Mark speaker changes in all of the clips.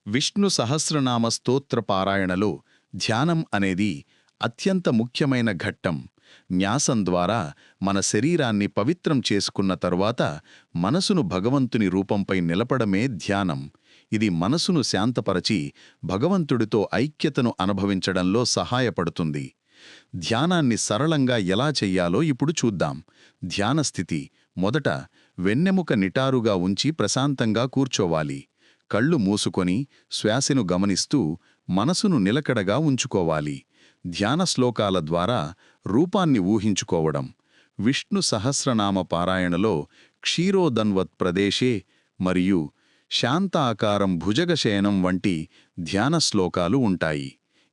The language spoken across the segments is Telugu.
Speaker 1: విష్ణు సహస్రనామ స్తోత్ర పారాయణలో ధ్యానం అనేది అత్యంత ముఖ్యమైన ఘట్టం. న్యాసం ద్వారా మన శరీరాన్ని పవిత్రం చేసుకున్న తరువాత మనసును భగవంతుని రూపంపై నిలపడమే ధ్యానం. ఇది మనసును శాంతపరచి భగవంతుడితో ఐక్యతను అనుభవించడంలో సహాయపడుతుంది. ధ్యానాన్ని సరళంగా ఎలా చెయ్యాలో ఇప్పుడు చూద్దాం. ధ్యానస్థితి: మొదట వెన్నెముక నిటారుగా ఉంచి ప్రశాంతంగా కూర్చోవాలి. కళ్ళు మూసుకొని శ్వాసను గమనిస్తూ మనసును నిలకడగా ఉంచుకోవాలి. ధ్యాన శ్లోకాల ద్వారా రూపాన్ని ఊహించుకోవడం: విష్ణు సహస్రనామ పారాయణలో క్షీరోదన్వత్ ప్రదేశే మరియు శాంతాకారం భుజగశయనం వంటి ధ్యాన శ్లోకాలు ఉంటాయి.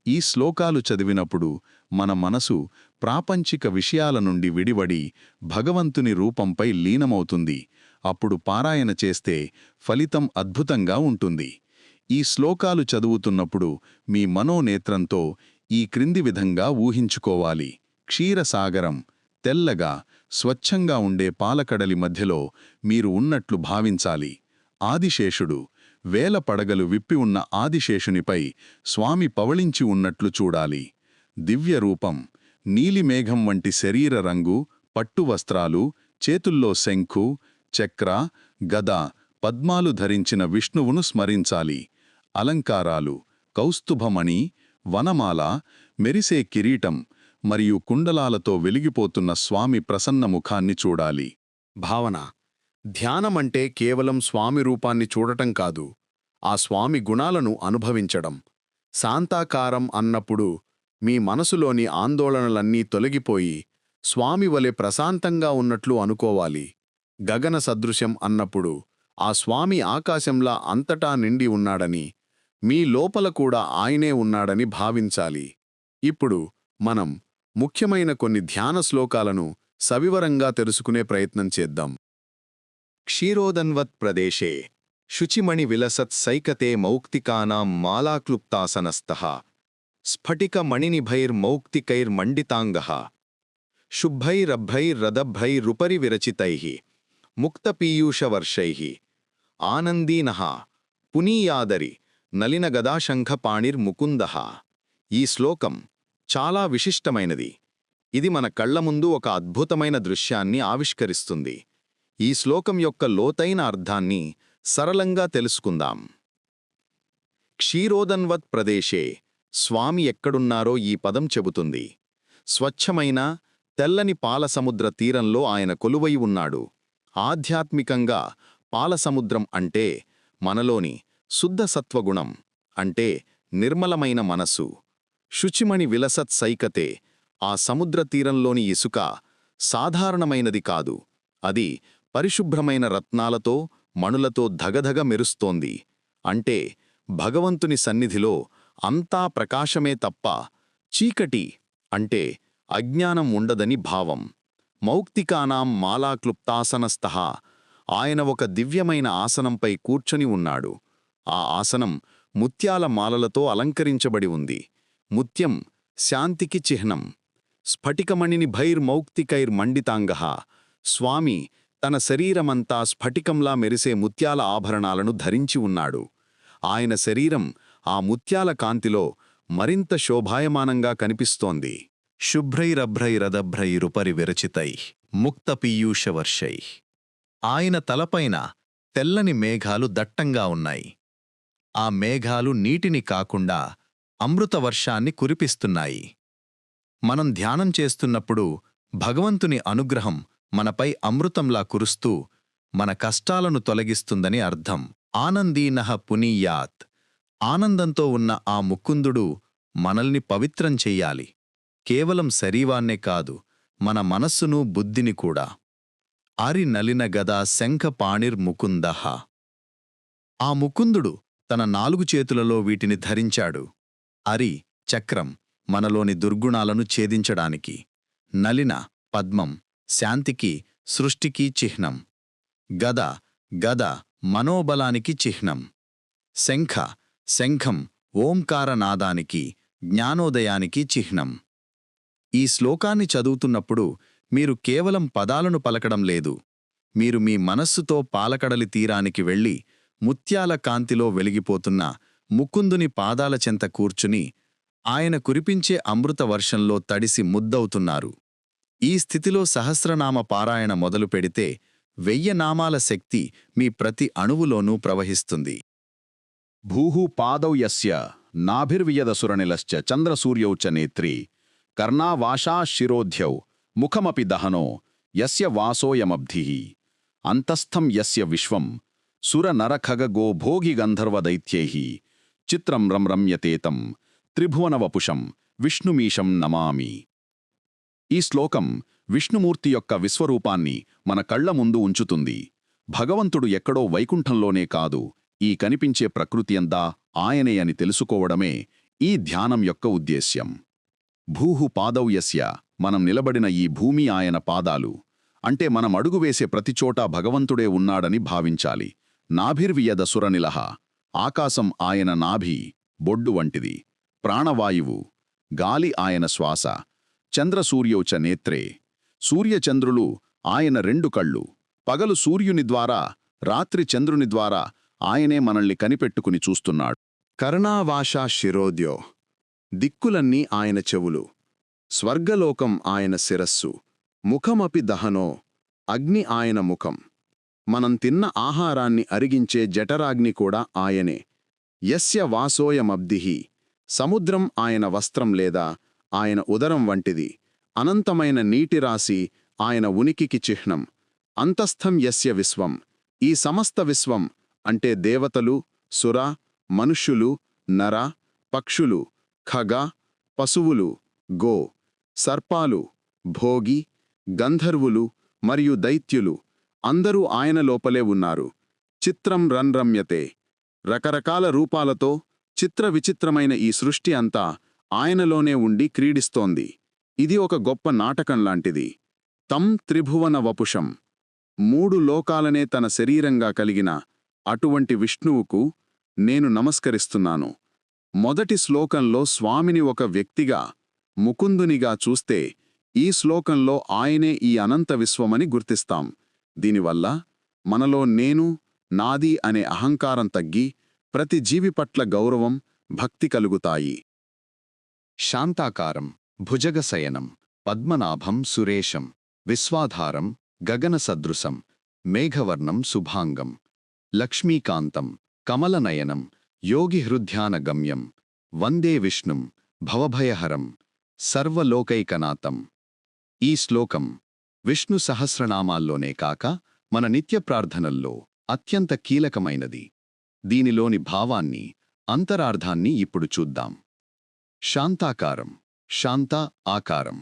Speaker 1: ఈ శ్లోకాలు చదివినప్పుడు మన మనసు ప్రాపంచిక విషయాల నుండి విడివడి భగవంతుని రూపంపై లీనమవుతుంది. అప్పుడు పారాయణ చేస్తే ఫలితం అద్భుతంగా ఉంటుంది. ఈ శ్లోకాలు చదువుతున్నప్పుడు మీ మనోనేత్రంతో ఈ క్రింది విధంగా ఊహించుకోవాలి: క్షీరసాగరం, తెల్లగా స్వచ్ఛంగా ఉండే పాలకడలి మధ్యలో మీరు ఉన్నట్లు భావించాలి. ఆదిశేషుడు, వేల పడగలు విప్పి ఉన్న ఆదిశేషునిపై స్వామి పవళించి ఉన్నట్లు చూడాలి. దివ్యరూపం: నీలిమేఘం వంటి శరీర రంగు, పట్టు వస్త్రాలు, చేతుల్లో శంఖు, చక్ర, గద, పద్మాలు ధరించిన విష్ణువును స్మరించాలి. అలంకారాలు: కౌస్తుభమణి, వనమాల, మెరిసే కిరీటం మరియు కుండలాలతో వెలిగిపోతున్న స్వామి ప్రసన్న ముఖాన్ని చూడాలి. భావన: ధ్యానమంటే కేవలం స్వామి రూపాన్ని చూడటం కాదు, ఆ స్వామి గుణాలను అనుభవించడం. శాంతాకారం అన్నప్పుడు మీ మనసులోని ఆందోళనలన్నీ తొలగిపోయి స్వామి వలె ప్రశాంతంగా ఉన్నట్లు అనుకోవాలి. గగన సదృశ్యం అన్నప్పుడు ఆ స్వామి ఆకాశంలా అంతటా నిండి ఉన్నాడని, మీ లోపల కూడా ఆయనే ఉన్నాడని భావించాలి. ఇప్పుడు మనం ముఖ్యమైన కొన్ని ధ్యాన శ్లోకాలను సవివరంగా తెలుసుకునే ప్రయత్నం చేద్దాం. క్షీరోదన్వత్ ప్రదేశే శుచిమణి విలసత్ సైకతే మౌక్తికానాం మాలాక్లుప్తాసనస్తః స్ఫటికమణినిభైర్మౌక్తికైర్మండితాంగః శుభ్రైరభ్రైరదభ్రైరుపరి విరచితైః ముక్తపీయూషవర్షైః ఆనందీనః పునీయాదరి నలినగదాశంఖపాణిర్ముకుందః. ఈ శ్లోకం చాలా విశిష్టమైనది. ఇది మన కళ్ల ముందు ఒక అద్భుతమైన దృశ్యాన్ని ఆవిష్కరిస్తుంది. ఈ శ్లోకం యొక్క లోతైన అర్థాన్ని సరళంగా తెలుసుకుందాం. క్షీరోదన్వత్ ప్రదేశే స్వామి ఎక్కడున్నారో ఈ పదం చెబుతుంది. స్వచ్ఛమైన తెల్లని పాలసముద్ర తీరంలో ఆయన కొలువై ఉన్నాడు. ఆధ్యాత్మికంగా పాలసముద్రం అంటే మనలోని శుద్ధ సత్వగుణం, అంటే నిర్మలమైన మనసు. శుచిమణి విలసత్ సైకతే, ఆ సముద్ర తీరంలోని ఇసుక సాధారణమైనది కాదు, అది పరిశుభ్రమైన రత్నాలతో, మణులతో ధగధగ మెరుస్తోంది. అంటే భగవంతుని సన్నిధిలో అంతా ప్రకాశమే తప్ప చీకటి, అంటే అజ్ఞానం ఉండదని భావం. మౌక్తికానాం మాలాక్లుప్తాసనస్తః, ఆయన ఒక దివ్యమైన ఆసనంపై కూర్చొని ఉన్నాడు. ఆ ఆసనం ముత్యాల మాలలతో అలంకరించబడి ఉంది. ముత్యం శాంతికి చిహ్నం. స్ఫటికమణినిభైర్మౌక్తికైర్మండితాంగః, స్వామి తన శరీరమంతా స్ఫటికంలా మెరిసే ముత్యాల ఆభరణాలను ధరించి ఉన్నాడు. ఆయన శరీరం ఆ ముత్యాల కాంతిలో మరింత శోభాయమానంగా కనిపిస్తోంది. శుభ్రైరభ్రైరదభ్రైరుపరి విరచితైః ముక్తపీయూషవర్షైః, ఆయన తలపైన తెల్లని మేఘాలు దట్టంగా ఉన్నాయి. ఆ మేఘాలు నీటిని కాకుండా అమృతవర్షాన్ని కురిపిస్తున్నాయి. మనం ధ్యానం చేస్తున్నప్పుడు భగవంతుని అనుగ్రహం మనపై అమృతంలా కురుస్తూ మన కష్టాలను తొలగిస్తుందని అర్థం. ఆనందీనః పునీయాత్, ఆనందంతో ఉన్న ఆ ముకుందుడు మనల్ని పవిత్రం చెయ్యాలి. కేవలం శరీరాన్నే కాదు, మన మనస్సును బుద్ధిని కూడా. ఆరి నలిన గదా శంఖపాణిర్ముకుందః, ఆ ముకుందుడు తన 4 చేతులలో వీటిని ధరించాడు. అరి చక్రం మనలోని దుర్గుణాలను ఛేదించడానికి. నలిన పద్మం శాంతికి, సృష్టికి చిహ్నం. గద గద మనోబలానికి చిహ్నం. శంఖ శంఖం ఓంకారనాదానికి, జ్ఞానోదయానికి చిహ్నం. ఈ శ్లోకాన్ని చదువుతున్నప్పుడు మీరు కేవలం పదాలను పలకడం లేదు, మీరు మీ మనస్సుతో పాలకడలి తీరానికి వెళ్ళి ముత్యాల కాంతిలో వెలిగిపోతున్న ముకుందుని పాదాల చెంత కూర్చుని ఆయన కురిపించే అమృత వర్షంలో తడిసి ముద్దవుతున్నారు. ఈ స్థితిలో సహస్రనామ పారాయణ మొదలు పెడితే 1000 నామాల శక్తి మీ ప్రతి అణువులోనూ ప్రవహిస్తుంది.
Speaker 2: భూః పాదౌ యస్య నాభిర్వియదసురనిలశ్చ చంద్రసూర్యౌ చ నేత్రీ కర్ణావాశా శిరోధ్యౌ ముఖమపి దహనో యస్య వాసోయమబ్ధిః అంతస్థం యస్య విశ్వం సురనరఖగో భోగి గంధర్వదైత్యైః చిత్రం రమ్యతేతం త్రిభువనవపుషం విష్ణుమీశం నమామి. ఈ శ్లోకం విష్ణుమూర్తి యొక్క విశ్వరూపాన్ని మన కళ్ల ముందు ఉంచుతుంది. భగవంతుడు ఎక్కడో వైకుంఠంలోనే కాదు, ఈ కనిపించే ప్రకృతి అంతా ఆయనే అని తెలుసుకోవడమే ఈ ధ్యానం యొక్క ఉద్దేశ్యం. భూః పాదౌ యస్య, మనం నిలబడిన ఈ భూమి ఆయన పాదాలు. అంటే మనం అడుగువేసే ప్రతిచోటా భగవంతుడే ఉన్నాడని భావించాలి. నాభిర్వియదసురనిలః, ఆకాశం ఆయన నాభి బొడ్డు వంటిది. ప్రాణవాయువు గాలి ఆయన శ్వాస. చంద్రసూర్యౌ చ నేత్రే, సూర్యచంద్రులు ఆయన 2 కళ్ళు. పగలు సూర్యుని ద్వారా, రాత్రి చంద్రుని ద్వారా ఆయనే మనల్ని కనిపెట్టుకుని చూస్తున్నాడు.
Speaker 1: కర్ణావాశా శిరోద్యో, దిక్కులన్నీ ఆయన చెవులు. స్వర్గలోకం ఆయన శిరస్సు. ముఖమపి దహనో, అగ్ని ఆయన ముఖం. మనం తిన్న ఆహారాన్ని అరిగించే జఠరాగ్ని కూడా ఆయనే. యస్య వాసోయమబ్ధిః, సముద్రం ఆయన వస్త్రం లేదా ఆయన ఉదరం వంటిది. అనంతమైన నీటిరాశి ఆయన ఉనికికి చిహ్నం. అంతస్థం యస్య విశ్వం, ఈ సమస్త విశ్వం అంటే దేవతలు, సుర, మనుష్యులు, నర, పక్షులు, ఖగ, పశువులు, గో, సర్పాలు, భోగి, గంధర్వులు మరియు దైత్యులు అందరూ ఆయన లోపలే ఉన్నారు. చిత్రం రమ్యతే, రకరకాల రూపాలతో చిత్ర విచిత్రమైన ఈ సృష్టి అంతా ఆయనలోనే ఉండి క్రీడిస్తోంది. ఇది ఒక గొప్ప నాటకంలాంటిది. తం త్రిభువన వపుషం, 3 లోకాలనే తన శరీరంగా కలిగిన అటువంటి విష్ణువుకు నేను నమస్కరిస్తున్నాను. మొదటి శ్లోకంలో స్వామిని ఒక వ్యక్తిగా, ముకుందునిగా చూస్తే ఈ శ్లోకంలో ఆయనే ఈ అనంత విశ్వమని గుర్తిస్తాం. దీనివల్ల మనలో నేను, నాది అనే అహంకారం తగ్గి ప్రతి జీవి పట్ల గౌరవం, భక్తి కలుగుతాయి. శాంతాకారం భుజగశయనం పద్మనాభం సురేశం విశ్వాధారం గగనసదృశం మేఘవర్ణం శుభాంగం లక్ష్మీకాంతం కమలనయనం యోగిహృధ్యానగమ్యం వందే విష్ణుం భవభయహరం సర్వలోకైకనాథం. ఈ శ్లోకం విష్ణు సహస్రనామాల్లోనే కాక మన నిత్య ప్రార్థనల్లో అత్యంత కీలకమైనది. దీనిలోని భావాన్ని, అంతరార్థాన్ని ఇప్పుడు చూద్దాం. శాంతాకారం, శాంత ఆకారం.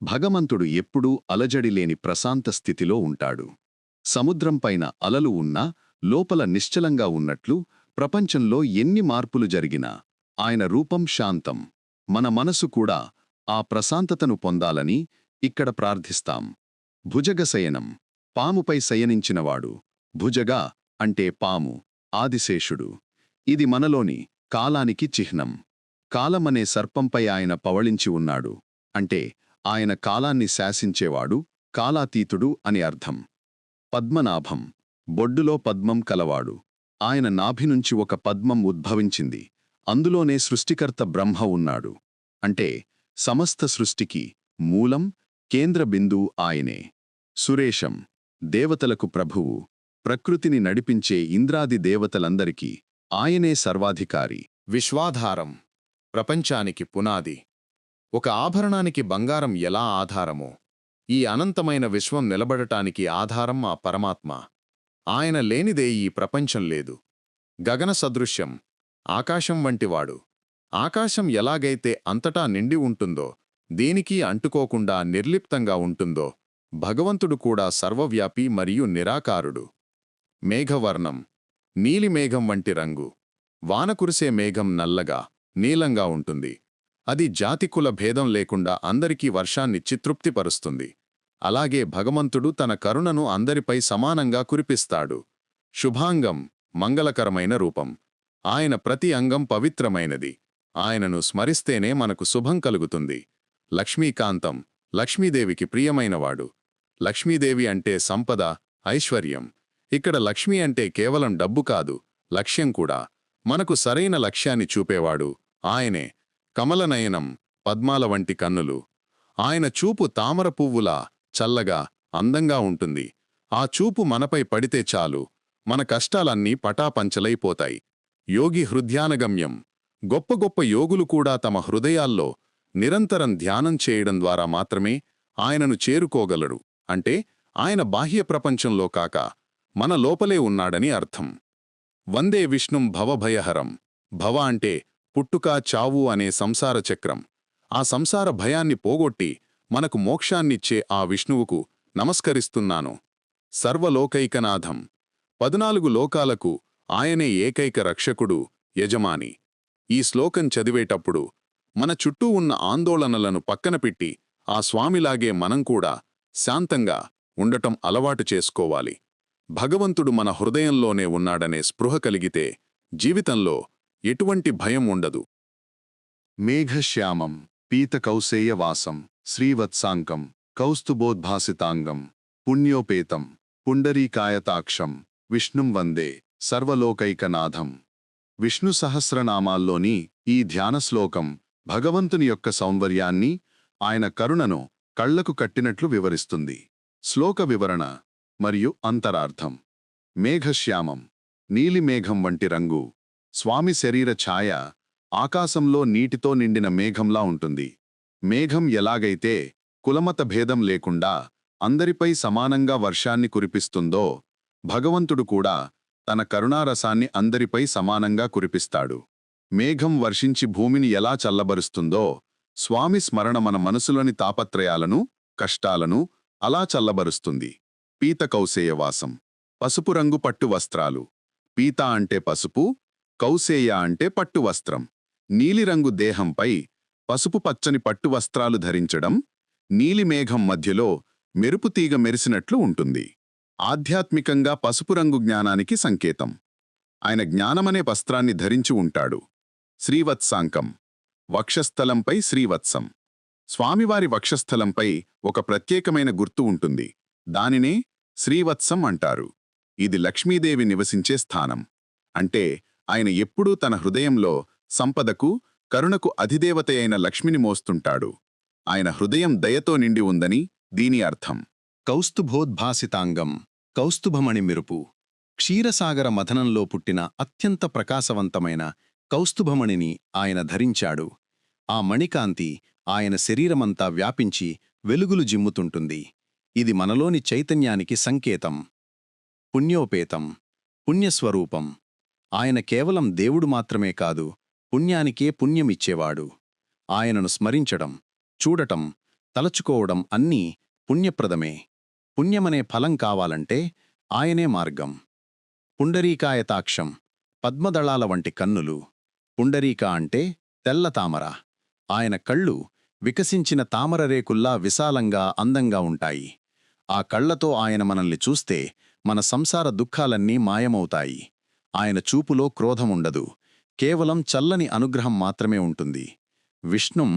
Speaker 1: భగవంతుడు ఎప్పుడూ అలజడిలేని ప్రశాంత స్థితిలో ఉంటాడు. సముద్రంపైన అలలు ఉన్నా లోపల నిశ్చలంగా ఉన్నట్లు ప్రపంచంలో ఎన్ని మార్పులు జరిగినా ఆయన రూపం శాంతం. మన మనసు కూడా ఆ ప్రశాంతతను పొందాలని ఇక్కడ ప్రార్థిస్తాం. భుజగశయనం, పాముపై శయనించినవాడు. భుజగా అంటే పాము, ఆదిశేషుడు. ఇది మనలోని కాలానికి చిహ్నం. కాలమనే సర్పంపై ఆయన పవళించి ఉన్నాడు. అంటే ఆయన కాలాన్ని శాసించేవాడు, కాలాతీతుడు అని అర్థం. పద్మనాభం, బొడ్డులో పద్మం కలవాడు. ఆయన నాభి నుంచి ఒక పద్మం ఉద్భవించింది. అందులోనే సృష్టికర్త బ్రహ్మ ఉన్నాడు. అంటే సమస్త సృష్టికి మూలం, కేంద్ర బిందువు ఆయనే. సురేశం, దేవతలకు ప్రభువు. ప్రకృతిని నడిపించే ఇంద్రాది దేవతలందరికీ ఆయనే సర్వాధికారి. విశ్వాధారం, ప్రపంచానికి పునాది. ఒక ఆభరణానికి బంగారం ఎలా ఆధారమో, ఈ అనంతమైన విశ్వం నిలబడటానికి ఆధారం ఆ పరమాత్మ. ఆయన లేనిదే ఈ ప్రపంచం లేదు. గగన సదృశ్యం, ఆకాశం వంటివాడు. ఆకాశం ఎలాగైతే అంతటా నిండి ఉంటుందో, దేనికీ అంటుకోకుండా నిర్లిప్తంగా ఉంటుందో, భగవంతుడు కూడా సర్వవ్యాపి మరియు నిరాకారుడు. మేఘవర్ణం, నీలిమేఘం వంటి రంగు. వాన కురిసే మేఘం నల్లగా, నీలంగా ఉంటుంది. అది జాతికుల భేదం లేకుండా అందరికీ వర్షాన్ని చితృప్తిపరుస్తుంది. అలాగే భగవంతుడు తన కరుణను అందరిపై సమానంగా కురిపిస్తాడు. శుభాంగం, మంగళకరమైన రూపం. ఆయన ప్రతి అంగం పవిత్రమైనది. ఆయనను స్మరిస్తేనే మనకు శుభం కలుగుతుంది. లక్ష్మీకాంతం, లక్ష్మీదేవికి ప్రియమైనవాడు. లక్ష్మీదేవి అంటే సంపద, ఐశ్వర్యం. ఇక్కడ లక్ష్మి అంటే కేవలం డబ్బు కాదు, లక్ష్యం కూడా. మనకు సరైన లక్ష్యాన్ని చూపేవాడు ఆయనే. కమలనయనం, పద్మాల వంటి కన్నులు. ఆయన చూపు తామర పువ్వులా చల్లగా, అందంగా ఉంటుంది. ఆ చూపు మనపై పడితే చాలు, మన కష్టాలన్నీ పటాపంచలైపోతాయి. యోగి హృద్యానగమ్యం. గొప్ప గొప్ప యోగులు కూడా తమ హృదయాల్లో నిరంతరం ధ్యానం చేయడం ద్వారా మాత్రమే ఆయనను చేరుకోగలరు. అంటే ఆయన బాహ్య ప్రపంచంలో కాక మన లోపలే ఉన్నాడని అర్థం. వందే విష్ణుం భవభయహరం. భవ అంటే పుట్టుక చావు అనే సంసార చక్రం. ఆ సంసార భయాన్ని పోగొట్టి మనకు మోక్షాన్నిచ్చే ఆ విష్ణువుకు నమస్కరిస్తున్నాను. సర్వలోకైకనాథం. 14 లోకాలకు ఆయనే ఏకైక రక్షకుడు, యజమాని. ఈ శ్లోకం చదివేటప్పుడు మన చుట్టూ ఉన్న ఆందోళనలను పక్కనపెట్టి ఆ స్వామిలాగే మనం కూడా శాంతంగా ఉండటం అలవాటు చేసుకోవాలి. భగవంతుడు మన హృదయంలోనే ఉన్నాడనే స్పృహ కలిగితే జీవితంలో ఎటువంటి భయం ఉండదు.
Speaker 2: మేఘశ్యామం పీతకౌసేయవాసం శ్రీవత్సాంకం కౌస్తుభోద్భాసితాంగం పుణ్యోపేతం పుండరీకాయతాక్షం విష్ణుం వందే సర్వలోకైకనాథం. విష్ణు సహస్రనామాల్లోని ఈ ధ్యాన శ్లోకం భగవంతుని యొక్క సౌందర్యాన్ని, ఆయన కరుణను కళ్లకు కట్టినట్లు వివరిస్తుంది. శ్లోక వివరణ మరియు అంతరార్థం. మేఘశ్యామం, నీలిమేఘం వంటి రంగు. స్వామి శరీర ఛాయ ఆకాశంలో నీటితో నిండిన మేఘంలా ఉంటుంది. మేఘం ఎలాగైతే కులమత భేదం లేకుండా అందరిపై సమానంగా వర్షాన్ని కురిపిస్తుందో, భగవంతుడు కూడా తన కరుణారసాన్ని అందరిపై సమానంగా కురిపిస్తాడు. మేఘం వర్షించి భూమిని ఎలా చల్లబరుస్తుందో, స్వామి స్మరణ మన మనసులోని తాపత్రయాలను, కష్టాలను అలా చల్లబరుస్తుంది. పీతకౌసేయవాసం. పసుపు రంగు పట్టు వస్త్రాలు. పీత అంటే పసుపు, కౌసేయ అంటే పట్టు వస్త్రం. నీలిరంగు దేహంపై పసుపు పచ్చని పట్టు వస్త్రాలు ధరించడం నీలిమేఘం మధ్యలో మెరుపుతీగ మెరిసినట్లు ఉంటుంది. ఆధ్యాత్మికంగా పసుపు రంగు జ్ఞానానికి సంకేతం. ఆయన జ్ఞానమనే వస్త్రాన్ని ధరించి ఉంటాడు. శ్రీవత్సాంకం. వక్షస్థలంపై శ్రీవత్సం. స్వామివారి వక్షస్థలంపై ఒక ప్రత్యేకమైన గుర్తు ఉంటుంది. దానినే శ్రీవత్సం అంటారు. ఇది లక్ష్మీదేవి నివసించే స్థానం. అంటే ఆయన ఎప్పుడూ తన హృదయంలో సంపదకు, కరుణకు అధిదేవతయైన లక్ష్మిని మోస్తుంటాడు. ఆయన హృదయం దయతో నిండి ఉందని దీని అర్థం. కౌస్తుభోద్భాసితాంగం. కౌస్తుభమణి మెరుపు. క్షీరసాగర మథనంలో పుట్టిన అత్యంత ప్రకాశవంతమైన కౌస్తుభమణిని ఆయన ధరించాడు. ఆ మణికాంతి ఆయన శరీరమంతా వ్యాపించి వెలుగులు జిమ్ముతుంటుంది. ఇది మనలోని చైతన్యానికి సంకేతం. పుణ్యోపేతం. పుణ్యస్వరూపం. ఆయన కేవలం దేవుడు మాత్రమే కాదు, పుణ్యానికే పుణ్యమిచ్చేవాడు. ఆయనను స్మరించడం, చూడటం, తలచుకోవడం అన్నీ పుణ్యప్రదమే. పుణ్యమనే ఫలం కావాలంటే ఆయనే మార్గం. పుండరీకాయతాక్షం. పద్మదళాల వంటి కన్నులు. పుండరీక అంటే తెల్ల తామర. ఆయన కళ్ళు వికసించిన తామర రేకుల్లా విశాలంగా, అందంగా ఉంటాయి. ఆ కళ్లతో ఆయన మనల్ని చూస్తే మన సంసార దుఃఖాలన్నీ మాయమవుతాయి. ఆయన చూపులో క్రోధముండదు, కేవలం చల్లని అనుగ్రహం మాత్రమే ఉంటుంది. విష్ణుం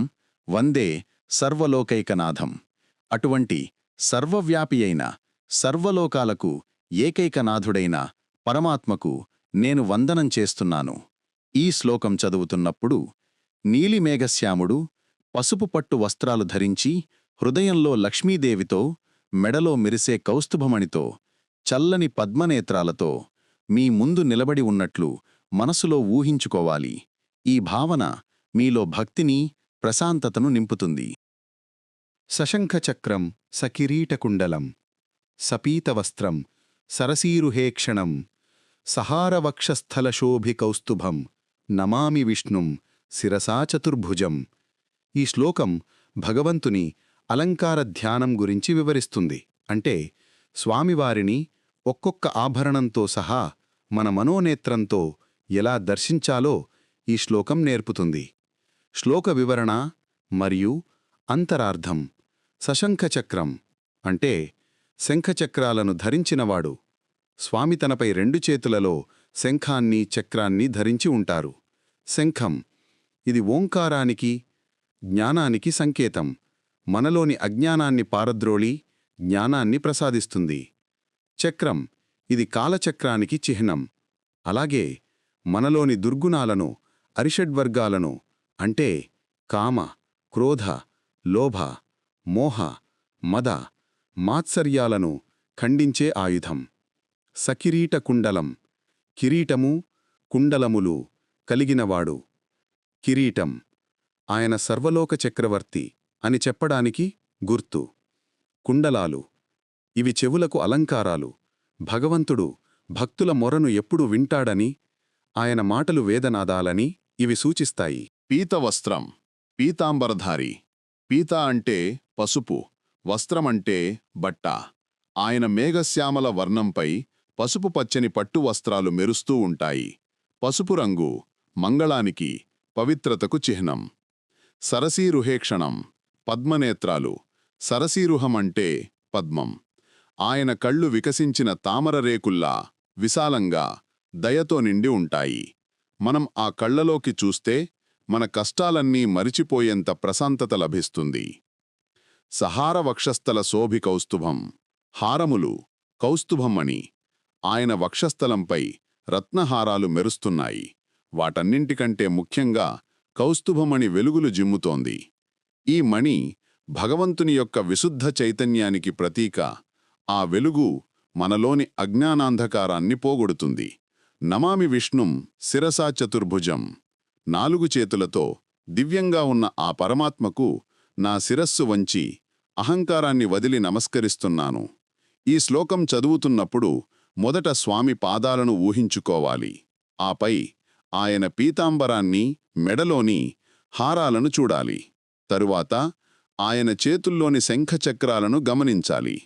Speaker 2: వందే సర్వలోకైకనాథం. అటువంటి సర్వవ్యాపి అయిన, సర్వలోకాలకు ఏకైకనాథుడైన పరమాత్మకు నేను వందనం చేస్తున్నాను. ఈ శ్లోకం చదువుతున్నప్పుడు నీలిమేఘశ్యాముడు పసుపు పట్టు వస్త్రాలు ధరించి, హృదయంలో లక్ష్మీదేవితో, మెడలో మెరిసే కౌస్తుభమణితో, చల్లని పద్మనేత్రాలతో మీ ముందు నిలబడి ఉన్నట్లు మనసులో ఊహించుకోవాలి. ఈ భావన మీలో భక్తిని, ప్రశాంతతను నింపుతుంది. సశంఖచక్రం సకిరీటకుండలం సపీతవస్త్రం సరసీరుహేక్షణం సహారవక్షస్థలశోభికౌస్తుభం నమామి విష్ణుం శిరసా చతుర్భుజం. ఈ శ్లోకం భగవంతుని అలంకార ధ్యానం గురించి వివరిస్తుంది. అంటే స్వామివారిని ఒక్కొక్క ఆభరణంతో సహా మన మనోనేత్రంతో ఎలా దర్శించాలో ఈ శ్లోకం నేర్పుతుంది. శ్లోక వివరణ మరియు అంతరార్థం. సశంఖచక్రం అంటే శంఖచక్రాలను ధరించినవాడు. స్వామి తనపై 2 చేతులలో శంఖాన్ని, చక్రాన్ని ధరించి ఉంటారు. శంఖం ఇది ఓంకారానికి, జ్ఞానానికి సంకేతం. మనలోని అజ్ఞానాన్ని పారద్రోలి జ్ఞానాన్ని ప్రసాదిస్తుంది. చక్రం ఇది కాలచక్రానికి చిహ్నం. అలాగే మనలోని దుర్గుణాలను, అరిషడ్వర్గాలను అంటే కామ, క్రోధ, లోభ, మోహ, మద, మాత్సర్యాలను ఖండించే ఆయుధం. సకిరీట కుండలం, కిరీటము, కుండలములు కలిగినవాడు. కిరీటం ఆయన సర్వలోక చక్రవర్తి అని చెప్పడానికి గుర్తు. కుండలాలు ఇవి చెవులకు అలంకారాలు. భగవంతుడు భక్తుల మొరను ఎప్పుడు వింటాడని, ఆయన మాటలు వేదనాదాలని ఇవి సూచిస్తాయి.
Speaker 1: పీతవస్త్రం, పీతాంబరధారి. పీత అంటే పసుపు, వస్త్రమంటే బట్ట. ఆయన మేఘశ్యామల వర్ణంపై పసుపు పచ్చని పట్టు వస్త్రాలు మెరుస్తూ ఉంటాయి. పసుపు రంగు మంగళానికి, పవిత్రతకు చిహ్నం. సరసీరుహేక్షణం, పద్మనేత్రాలు. సరసీరుహమంటే పద్మం. ఆయన కళ్ళు వికసించిన తామరరేకుల్లా విశాలంగా, దయతో నిండి ఉంటాయి. మనం ఆ కళ్లలోకి చూస్తే మన కష్టాలన్నీ మరిచిపోయేంత ప్రశాంతత లభిస్తుంది. సహార వక్షస్థల శోభి కౌస్తుభం. హారములు కౌస్తుభమణి. ఆయన వక్షస్థలంపై రత్నహారాలు మెరుస్తున్నాయి. వాటన్నింటికంటే ముఖ్యంగా కౌస్తుభమణి వెలుగులు జిమ్ముతోంది. ఈ మణి భగవంతుని యొక్క విశుద్ధ చైతన్యానికి ప్రతీక. ఆ వెలుగు మనలోని అజ్ఞానాంధకారాన్ని పోగొడుతుంది. నమామి విష్ణుం శిరసా చతుర్భుజం. 4 చేతులతో దివ్యంగా ఉన్న ఆ పరమాత్మకు నా శిరస్సు వంచి అహంకారాన్ని వదిలి నమస్కరిస్తున్నాను. ఈ శ్లోకం చదువుతున్నప్పుడు మొదట స్వామి పాదాలను ఊహించుకోవాలి. ఆపై ఆయన పీతాంబరాన్ని, మెడలోని హారాలను చూడాలి. తరువాత ఆయన చేతుల్లోని శంఖచక్రాలను గమనించాలి.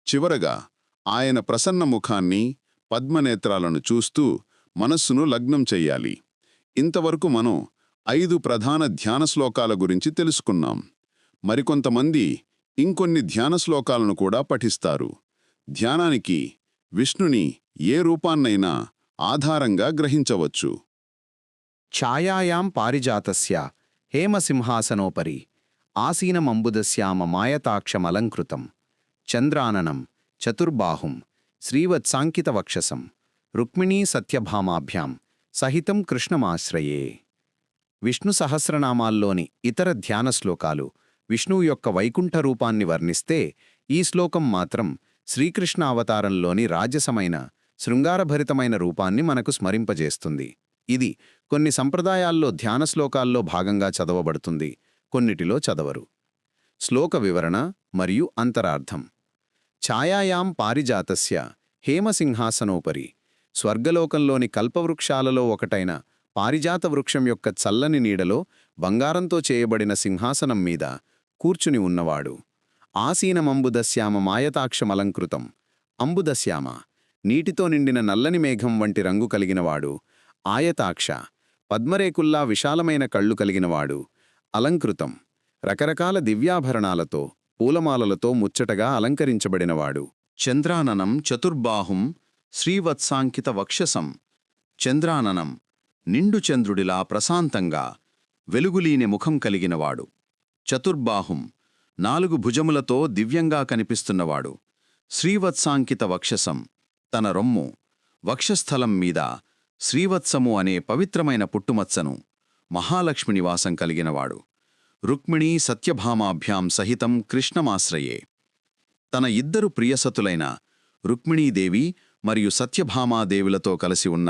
Speaker 1: చివరగా ఆయన ప్రసన్న ముఖాన్ని, పద్మనేత్రాలను చూస్తూ మనస్సును లగ్నం చెయ్యాలి. ఇంతవరకు మనం 5 ప్రధాన ధ్యాన శ్లోకాల గురించి తెలుసుకున్నాం. మరికొంతమంది ఇంకొన్ని ధ్యాన శ్లోకాలను కూడా పఠిస్తారు. ధ్యానానికి విష్ణుని ఏ రూపాన్నైనా ఆధారంగా గ్రహించవచ్చు.
Speaker 3: ఛాయాయాం పారిజాతస్య హేమసింహాసనోపరి ఆసీనమంబుదస్యామ మాయతాక్షమలంకృతం చంద్రాననం చతుర్బాహుం శ్రీవత్సాంకితవక్షసం రుక్మిణీ సత్యభామాభ్యాం సహితం కృష్ణమాశ్రయే. విష్ణు సహస్రనామాల్లోని ఇతర ధ్యాన శ్లోకాలు విష్ణువు యొక్క వైకుంఠ రూపాన్ని వర్ణిస్తే, ఈ శ్లోకం మాత్రం శ్రీకృష్ణ అవతారంలోని రాజసమైన, శృంగారభరితమైన రూపాన్ని మనకు స్మరింపజేస్తుంది. ఇది కొన్ని సంప్రదాయాల్లో ధ్యాన శ్లోకాల్లో భాగంగా చదవబడుతుంది, కొన్నిటిలో చదవరు. శ్లోక వివరణ మరియు అంతరార్థం. ఛాయాయాం పారిజాతస్య హేమసింహాసనోపరి. స్వర్గలోకంలోని కల్పవృక్షాలలో ఒకటైన పారిజాత వృక్షం యొక్క చల్లని నీడలో బంగారంతో చేయబడిన సింహాసనం మీద కూర్చుని ఉన్నవాడు. ఆసీనమంబుదశ్యామ మాయతాక్షమలంకృతం. అంబుదశ్యామ నీటితో నిండిన నల్లని మేఘం వంటి రంగు కలిగినవాడు. ఆయతాక్ష పద్మరేకుల్లా విశాలమైన కళ్ళు కలిగినవాడు. అలంకృతం రకరకాల దివ్యాభరణాలతో, పూలమాలలతో ముచ్చటగా అలంకరించబడినవాడు.
Speaker 1: చంద్రాననం చతుర్బాహుం శ్రీవత్సాంకిత వక్షసం. చంద్రాననం నిండు చంద్రుడిలా ప్రశాంతంగా వెలుగులీని ముఖం కలిగినవాడు. చతుర్బాహుం 4 భుజములతో దివ్యంగా కనిపిస్తున్నవాడు. శ్రీవత్సాంకిత వక్షసం తన రొమ్ము, వక్షస్థలం మీద శ్రీవత్సము అనే పవిత్రమైన పుట్టుమచ్చను, మహాలక్ష్మి నివాసం కలిగినవాడు. రుక్మిణీ సత్యభామాభ్యాం సహితం కృష్ణమాశ్రయే. తన 2 ప్రియసతులైన రుక్మిణీదేవి మరియు సత్యభామాదేవులతో కలిసి ఉన్న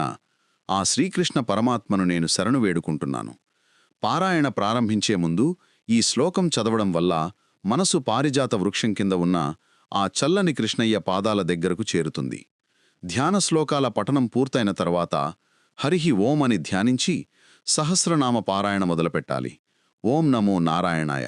Speaker 1: ఆ శ్రీకృష్ణ పరమాత్మను నేను శరణు వేడుకుంటున్నాను. పారాయణ ప్రారంభించే ముందు ఈ శ్లోకం చదవడం వల్ల మనసు పారిజాత వృక్షం కింద ఉన్న ఆ చల్లని కృష్ణయ్య పాదాల దగ్గరకు చేరుతుంది. ధ్యాన శ్లోకాల పఠనం పూర్తయిన తర్వాత హరిహి ఓం అని ధ్యానించి సహస్రనామ పారాయణ మొదలుపెట్టాలి. ఓం నమో నారాయణాయ.